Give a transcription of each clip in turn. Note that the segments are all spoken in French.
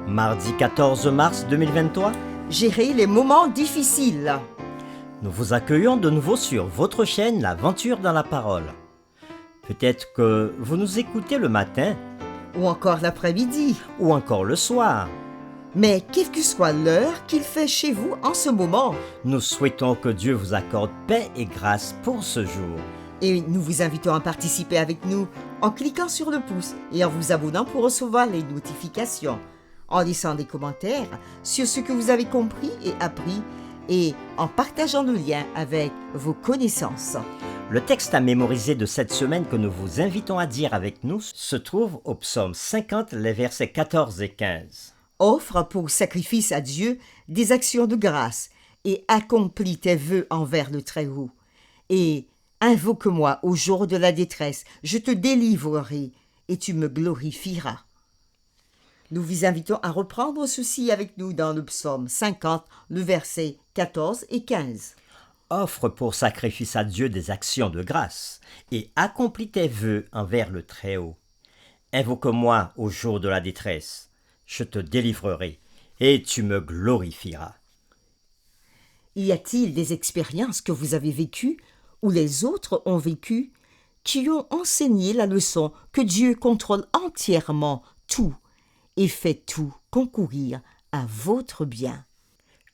Mardi 14 mars 2023, Gérer les moments difficiles. nous vous accueillons de nouveau sur votre chaîne L'Aventure dans la Parole. Peut-être que vous nous écoutez le matin Ou encore l'après-midi. ou encore le soir. Mais quelle que soit l'heure qu'il fait chez vous en ce moment, Nous souhaitons que Dieu vous accorde paix et grâce pour ce jour. et nous vous invitons à participer avec nous en cliquant sur le pouce et en vous abonnant pour recevoir les notifications, en laissant des commentaires sur ce que vous avez compris et appris et en partageant le lien avec vos connaissances. Le texte à mémoriser de cette semaine que nous vous invitons à dire avec nous se trouve au psaume 50, les versets 14 et 15. Offre pour sacrifice à Dieu des actions de grâce et accomplis tes vœux envers le Très-Haut. Et invoque-moi au jour de la détresse, je te délivrerai et tu me glorifieras. Nous vous invitons à reprendre ceci avec nous dans le psaume 50, le verset 14 et 15. Offre pour sacrifice à Dieu des actions de grâce et accomplis tes vœux envers le Très-Haut. Invoque-moi au jour de la détresse, je te délivrerai et tu me glorifieras. Y a-t-il des expériences que vous avez vécues ou les autres ont vécues qui ont enseigné la leçon que Dieu contrôle entièrement tout et fait tout concourir à votre bien?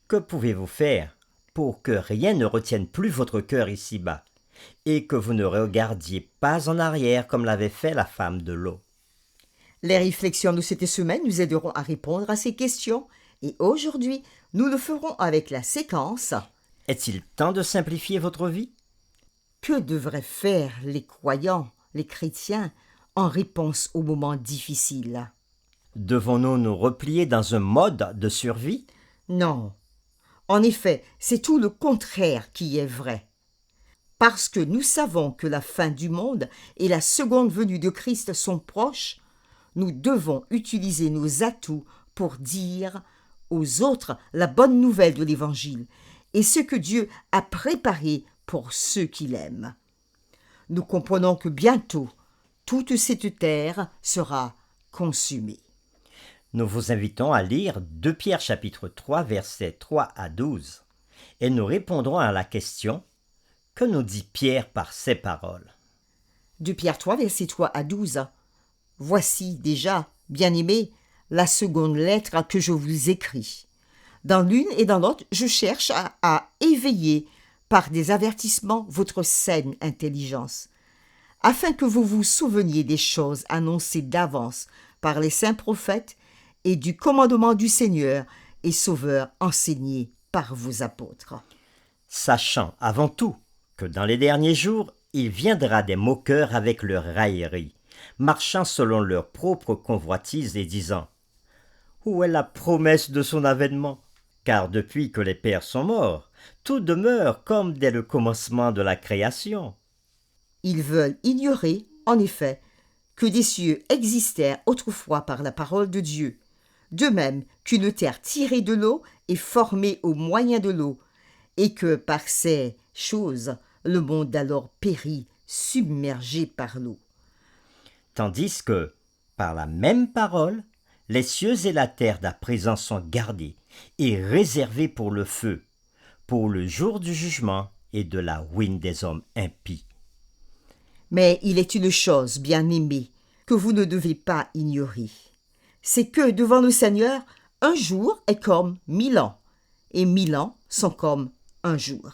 Que pouvez-vous faire pour que rien ne retienne plus votre cœur ici-bas et que vous ne regardiez pas en arrière comme l'avait fait la femme de l'eau? Les réflexions de cette semaine nous aideront à répondre à ces questions et aujourd'hui, nous le ferons avec la séquence Est-il temps de simplifier votre vie? Que devraient faire les croyants, les chrétiens, en réponse aux moments difficiles? Devons-nous nous replier dans un mode de survie? Non. En effet, c'est tout le contraire qui est vrai. Parce que nous savons que la fin du monde et la seconde venue de Christ sont proches, nous devons utiliser nos atouts pour dire aux autres la bonne nouvelle de l'Évangile et ce que Dieu a préparé pour ceux qui l'aiment. Nous comprenons que bientôt, toute cette terre sera consumée. Nous vous invitons à lire 2 Pierre chapitre 3 versets 3 à 12 et nous répondrons à la question: que nous dit Pierre par ces paroles? 2 Pierre 3, verset 3 à 12. Voici déjà, bien-aimés, la seconde lettre que je vous écris. Dans l'une et dans l'autre, je cherche à éveiller par des avertissements votre saine intelligence, afin que vous vous souveniez des choses annoncées d'avance par les saints prophètes et du commandement du Seigneur et Sauveur enseigné par vos apôtres. Sachant avant tout que dans les derniers jours, il viendra des moqueurs avec leur raillerie, marchant selon leur propre convoitise et disant: où est la promesse de son avènement? Car depuis que les pères sont morts, tout demeure comme dès le commencement de la création. Ils veulent ignorer, en effet, que des cieux existèrent autrefois par la parole de Dieu, de même qu'une terre tirée de l'eau est formée au moyen de l'eau, et que par ces choses, le monde alors périt, submergé par l'eau. Tandis que, par la même parole, les cieux et la terre d'à présent sont gardés et réservés pour le feu, pour le jour du jugement et de la ruine des hommes impies. Mais il est une chose, bien-aimée, que vous ne devez pas ignorer. C'est que devant le Seigneur, un jour est comme 1000 ans, et 1000 ans sont comme un jour.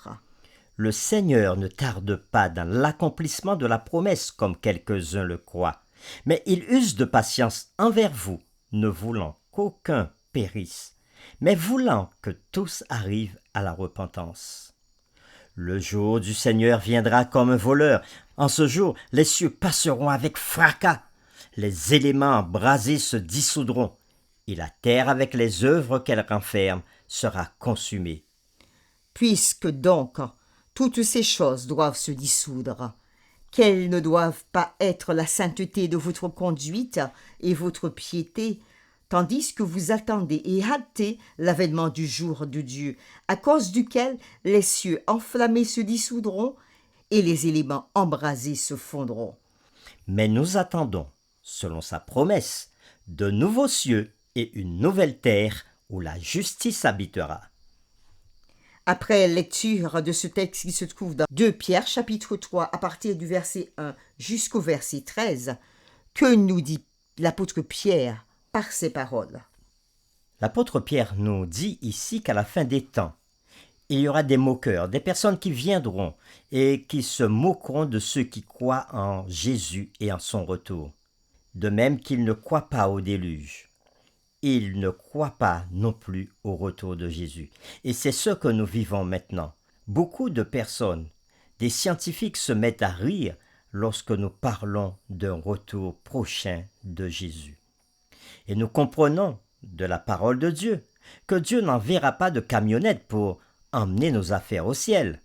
Le Seigneur ne tarde pas dans l'accomplissement de la promesse comme quelques-uns le croient, mais il use de patience envers vous, ne voulant qu'aucun périsse, mais voulant que tous arrivent à la repentance. Le jour du Seigneur viendra comme un voleur. En ce jour, les cieux passeront avec fracas, les éléments embrasés se dissoudront, et la terre avec les œuvres qu'elle renferme sera consumée. Puisque donc toutes ces choses doivent se dissoudre, quelles ne doivent pas être la sainteté de votre conduite et votre piété, tandis que vous attendez et hâtez l'avènement du jour de Dieu, à cause duquel les cieux enflammés se dissoudront et les éléments embrasés se fondront. Mais nous attendons, selon sa promesse, de nouveaux cieux et une nouvelle terre où la justice habitera. Après lecture de ce texte qui se trouve dans 2 Pierre chapitre 3 à partir du verset 1 jusqu'au verset 13, que nous dit l'apôtre Pierre par ces paroles? L'apôtre Pierre nous dit ici qu'à la fin des temps, il y aura des moqueurs, des personnes qui viendront et qui se moqueront de ceux qui croient en Jésus et en son retour. De même qu'ils ne croient pas au déluge. Ils ne croient pas non plus au retour de Jésus. Et c'est ce que nous vivons maintenant. Beaucoup de personnes, des scientifiques se mettent à rire lorsque nous parlons d'un retour prochain de Jésus. Et nous comprenons de la parole de Dieu que Dieu n'enverra pas de camionnette pour emmener nos affaires au ciel.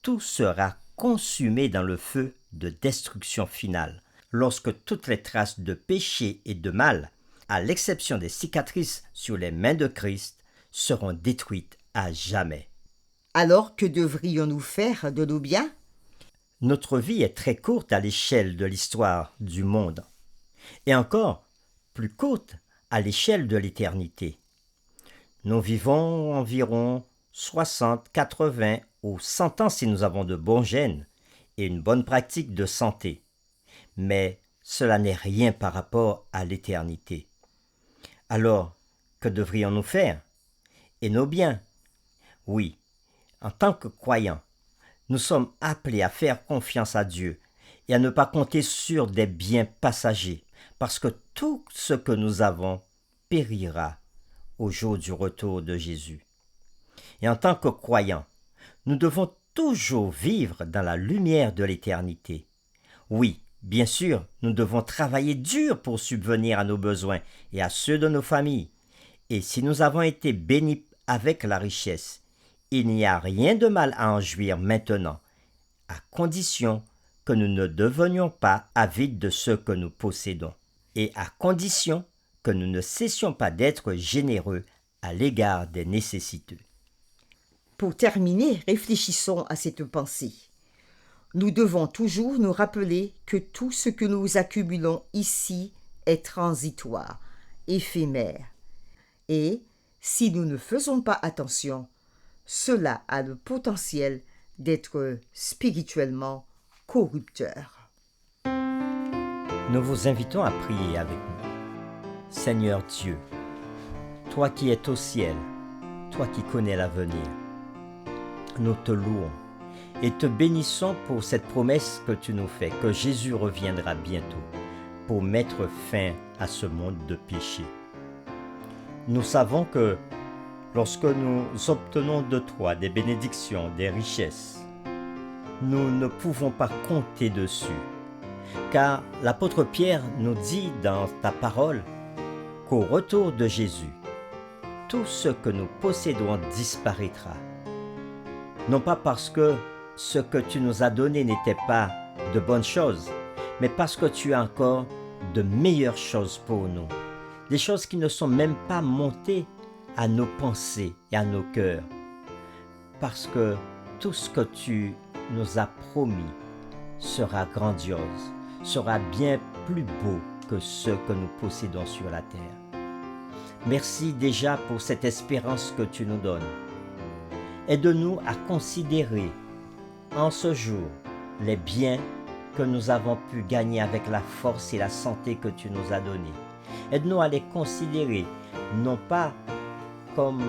Tout sera consumé dans le feu de destruction finale, lorsque toutes les traces de péché et de mal, à l'exception des cicatrices sur les mains de Christ, seront détruites à jamais. Alors que devrions-nous faire de nos biens? Notre vie est très courte à l'échelle de l'histoire du monde, et encore plus courte à l'échelle de l'éternité. Nous vivons environ 60, 80 ou 100 ans si nous avons de bons gènes et une bonne pratique de santé. Mais cela n'est rien par rapport à l'éternité. Alors, que devrions-nous faire? Et nos biens? Oui, en tant que croyants, nous sommes appelés à faire confiance à Dieu et à ne pas compter sur des biens passagers, parce que tout ce que nous avons périra au jour du retour de Jésus. Et en tant que croyants, nous devons toujours vivre dans la lumière de l'éternité. Oui, bien sûr, nous devons travailler dur pour subvenir à nos besoins et à ceux de nos familles. Et si nous avons été bénis avec la richesse, il n'y a rien de mal à en jouir maintenant, à condition que nous ne devenions pas avides de ce que nous possédons, et à condition que nous ne cessions pas d'être généreux à l'égard des nécessiteux. Pour terminer, réfléchissons à cette pensée. Nous devons toujours nous rappeler que tout ce que nous accumulons ici est transitoire, éphémère. Et si nous ne faisons pas attention, cela a le potentiel d'être spirituellement corrupteur. Nous vous invitons à prier avec nous. Seigneur Dieu, toi qui es au ciel, toi qui connais l'avenir, nous te louons et te bénissons pour cette promesse que tu nous fais, que Jésus reviendra bientôt pour mettre fin à ce monde de péché. Nous savons que lorsque nous obtenons de toi des bénédictions, des richesses, nous ne pouvons pas compter dessus, car l'apôtre Pierre nous dit dans ta parole qu'au retour de Jésus, tout ce que nous possédons disparaîtra. Non pas parce que ce que tu nous as donné n'était pas de bonnes choses, mais parce que tu as encore de meilleures choses pour nous. Des choses qui ne sont même pas montées à nos pensées et à nos cœurs. Parce que tout ce que tu nous as promis sera grandiose, sera bien plus beau que ce que nous possédons sur la terre. Merci déjà pour cette espérance que tu nous donnes. Aide-nous à considérer en ce jour les biens que nous avons pu gagner avec la force et la santé que tu nous as donnés. Aide-nous à les considérer non pas comme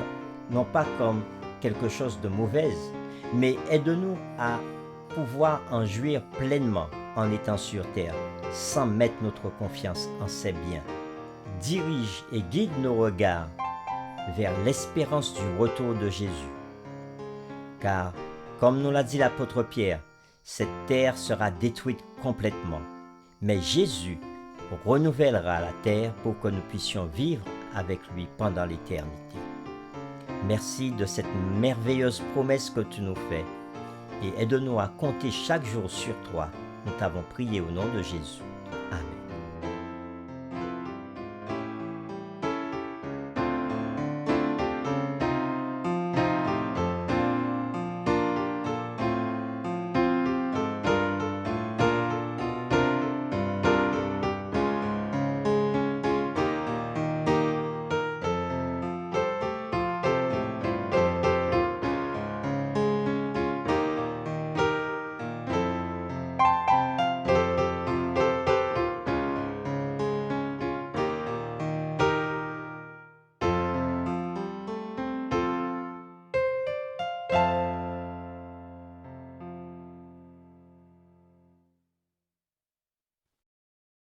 quelque chose de mauvaise, mais aide-nous à pouvoir en jouir pleinement en étant sur terre, sans mettre notre confiance en ces biens. Dirige et guide nos regards vers l'espérance du retour de Jésus. Car, comme nous l'a dit l'apôtre Pierre, cette terre sera détruite complètement. Mais Jésus renouvellera la terre pour que nous puissions vivre avec lui pendant l'éternité. Merci de cette merveilleuse promesse que tu nous fais et aide-nous à compter chaque jour sur toi. Nous t'avons prié au nom de Jésus.